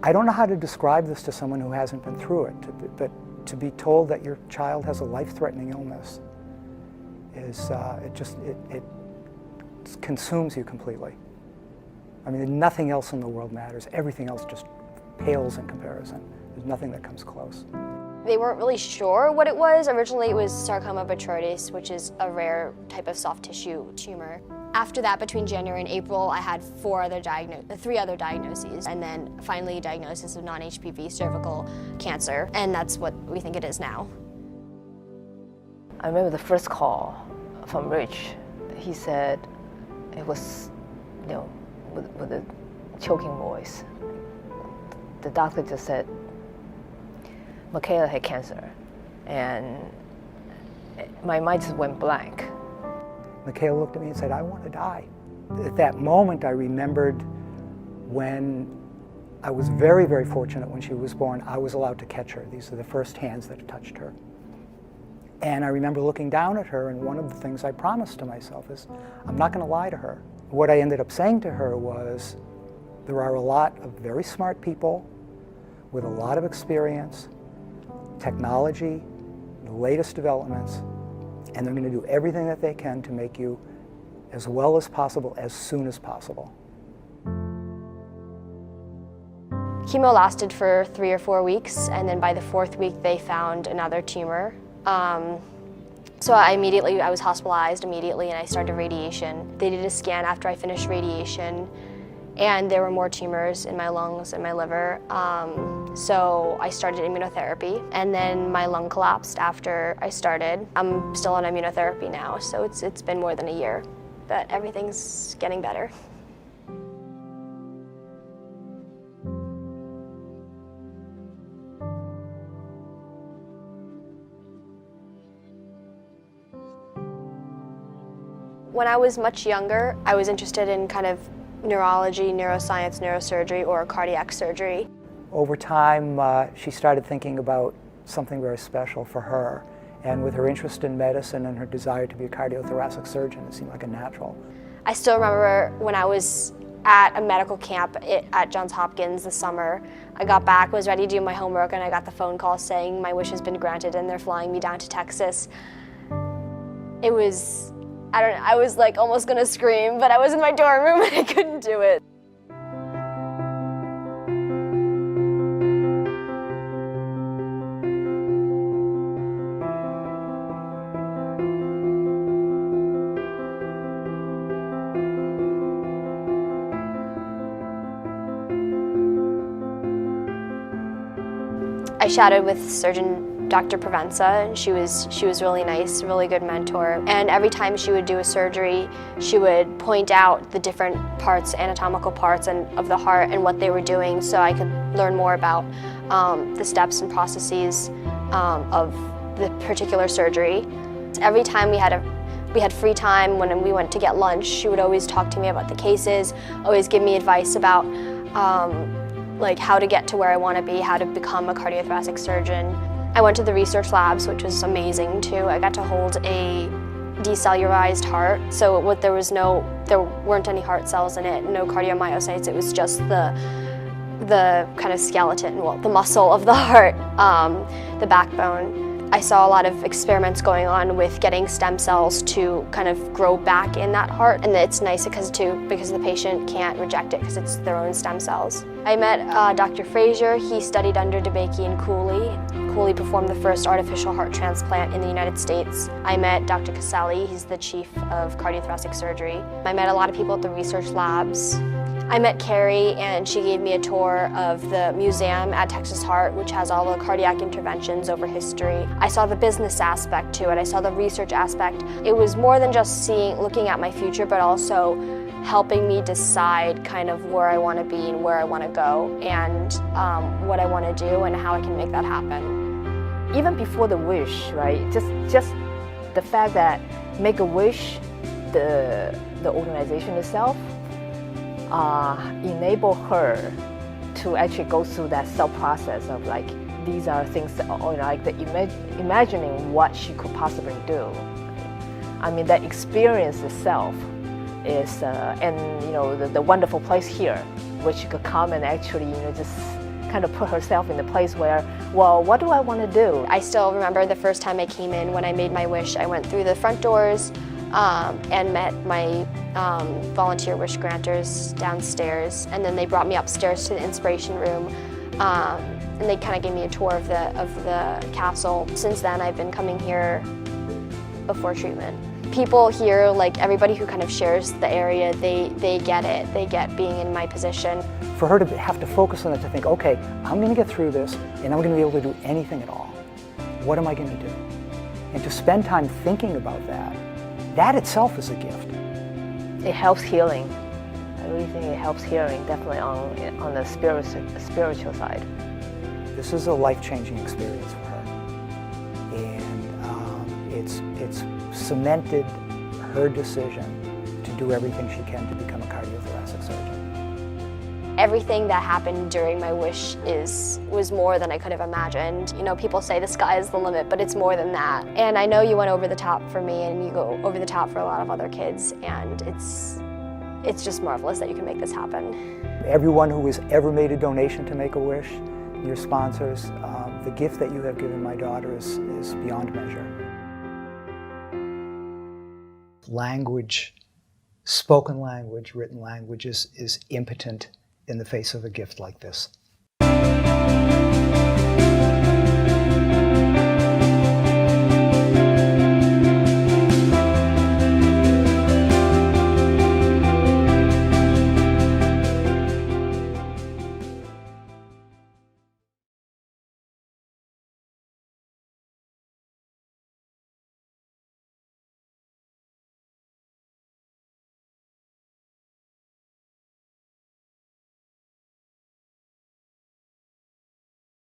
I don't know how to describe this to someone who hasn't been through it, but to be told that your child has a life-threatening illness is, it consumes you completely. I mean, nothing else in the world matters. Everything else just pales in comparison. There's nothing that comes close. They weren't really sure what it was. Originally it was sarcoma botrytis, which is a rare type of soft tissue tumor. After that, between January and April, I had three other diagnoses, and then finally a diagnosis of non-HPV cervical cancer, and that's what we think it is now. I remember the first call from Rich. He said it was, with a choking voice. The doctor just said, Micaela had cancer, and my mind just went blank. Micaela looked at me and said, I want to die. At that moment, I remembered when I was very, very fortunate when she was born, I was allowed to catch her. These are the first hands that touched her. And I remember looking down at her, and one of the things I promised to myself is, I'm not going to lie to her. What I ended up saying to her was, there are a lot of very smart people with a lot of experience, technology, the latest developments, and they're going to do everything that they can to make you as well as possible, as soon as possible. Chemo lasted for 3 or 4 weeks, and then by the 4th week they found another tumor. So I was hospitalized immediately, and I started radiation. They did a scan after I finished radiation, and there were more tumors in my lungs and my liver. So I started immunotherapy, and then my lung collapsed after I started. I'm still on immunotherapy now, so it's been more than a year, but everything's getting better. When I was much younger, I was interested in kind of neurology, neuroscience, neurosurgery, or cardiac surgery. Over time, she started thinking about something very special for her. And with her interest in medicine and her desire to be a cardiothoracic surgeon, it seemed like a natural. I still remember when I was at a medical camp at Johns Hopkins this summer. I got back, was ready to do my homework, and I got the phone call saying my wish has been granted and they're flying me down to Texas. It was, I was like almost gonna scream, but I was in my dorm room and I couldn't do it. I shadowed with surgeon Dr. Provenza, and she was really nice, really good mentor. And every time she would do a surgery, she would point out the different parts, anatomical parts of the heart and what they were doing, so I could learn more about the steps and processes of the particular surgery. Every time we had free time when we went to get lunch, she would always talk to me about the cases, always give me advice about like how to get to where I want to be, how to become a cardiothoracic surgeon. I went to the research labs, which was amazing too. I got to hold a decellularized heart, so there weren't any heart cells in it, no cardiomyocytes. It was just the kind of skeleton, well, the muscle of the heart, the backbone. I saw a lot of experiments going on with getting stem cells to kind of grow back in that heart, and it's nice because the patient can't reject it because it's their own stem cells. I met Dr. Frazier. He studied under DeBakey and Cooley. Cooley performed the first artificial heart transplant in the United States. I met Dr. Caselli. He's the chief of cardiothoracic surgery. I met a lot of people at the research labs. I met Carrie, and she gave me a tour of the museum at Texas Heart, which has all the cardiac interventions over history. I saw the business aspect to it. I saw the research aspect. It was more than just looking at my future, but also helping me decide kind of where I want to be and where I want to go, and what I want to do and how I can make that happen. Even before the wish, right? Just the fact that Make-A-Wish, the organization itself, enable her to actually go through that process of like, these are things that, or like imagining what she could possibly do. I mean, that experience itself is, and the wonderful place here, which you could come and actually, just kind of put herself in the place where, well, what do I want to do? I still remember the first time I came in when I made my wish. I went through the front doors and met my volunteer wish granters downstairs, and then they brought me upstairs to the inspiration room, and they kind of gave me a tour of the castle. Since then, I've been coming here before treatment. People here, like everybody who kind of shares the area, they get it. They get being in my position. For her to have to focus on it, to think, okay, I'm going to get through this, and I'm going to be able to do anything at all. What am I going to do? And to spend time thinking about that itself is a gift. It helps healing. I really think it helps healing, definitely on the spiritual side. This is a life-changing experience for her, and it's cemented her decision to do everything she can to become a cardiothoracic surgeon. Everything that happened during my wish was more than I could have imagined. You know, people say the sky is the limit, but it's more than that. And I know you went over the top for me, and you go over the top for a lot of other kids, and it's just marvelous that you can make this happen. Everyone who has ever made a donation to Make-A-Wish, your sponsors, the gift that you have given my daughter is beyond measure. Language, spoken language, written language is impotent in the face of a gift like this.